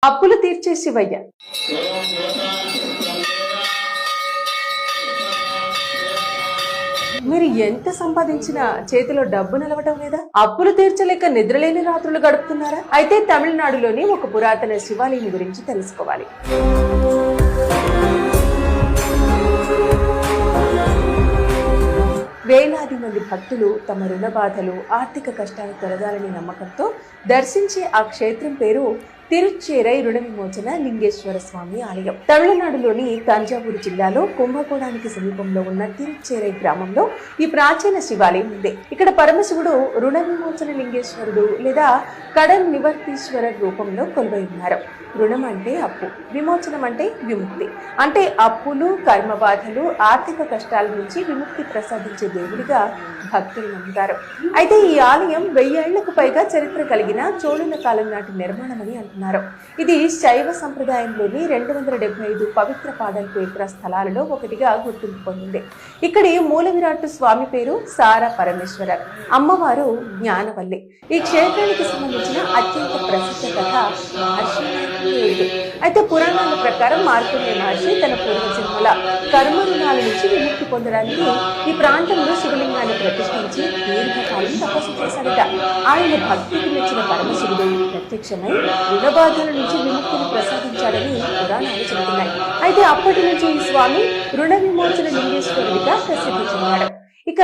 అప్పులు తీర్చే శివయ్య. మీరు ఎంత సంపాదించినా చేతిలో డబ్బు నిలవటం లేదా? అప్పులు తీర్చలేక నిద్రలేని రాత్రులు గడుపుతున్నారా? అయితే తమిళనాడులోని ఒక పురాతన శివాలయం గురించి తెలుసుకోవాలి. వేలాది మంది భక్తులు తమ రుణ బాధలు, ఆర్థిక కష్టాలు తొలగాలని నమ్మకంతో దర్శించే ఆ క్షేత్రం పేరు తిరుచ్చేరై రుణ విమోచన లింగేశ్వర స్వామి ఆలయం. తమిళనాడులోని తంజావూరు జిల్లాలో కుంభకోణానికి సమీపంలో ఉన్న తిరుచ్చేరై గ్రామంలో ఈ ప్రాచీన శివాలయం ఉంది. ఇక్కడ పరమశివుడు రుణ విమోచన లింగేశ్వరుడు లేదా కడన్ నివర్తీశ్వర రూపంలో కొలువై ఉన్నారు. రుణం అంటే అప్పు, విమోచనం అంటే విముక్తి. అంటే అప్పులు, కర్మ బాధలు, ఆర్థిక కష్టాల నుంచి విముక్తి ప్రసాదించే దేవుడిగా భక్తులు నమ్ముతారు. అయితే ఈ ఆలయం 1000 ఏళ్లకు పైగా చరిత్ర కలిగిన చోళుల కాలం నాటి నిర్మాణం అని అంటున్నారు. ఇది శైవ సంప్రదాయంలోని 275 పవిత్ర పాదల్పేత్ర స్థలాలలో ఒకటిగా గుర్తింపు పొందింది. ఇక్కడి మూల విరాట్ స్వామి పేరు సార పరమేశ్వరర్, అమ్మవారు జ్ఞానవల్లి. ఈ క్షేత్రానికి సంబంధించిన అత్యంత ప్రసిద్ధ కథ మహర్షి. అయితే పురాణాల ప్రకారం మార్కండేయ మహర్షి తన పూర్వజన్మల కర్మ రుణాల నుంచి విముక్తి పొందడానికి ఈ ప్రాంతంలో శివలింగాన్ని ప్రతిష్ఠించి దీర్ఘకాలం తపస్సు చేశాడట. ఆయన భక్తికి మెచ్చిన పరమశివుడు ప్రత్యక్షమై రుణబాధల నుంచి విముక్తిని ప్రసాదించాడని పురాణాలు చెబుతున్నాయి. అయితే అప్పటి నుంచి ఈ స్వామి రుణ విమోచన లింగేశ్వరుడిగా ప్రసిద్ధి చెందాడు. ఇక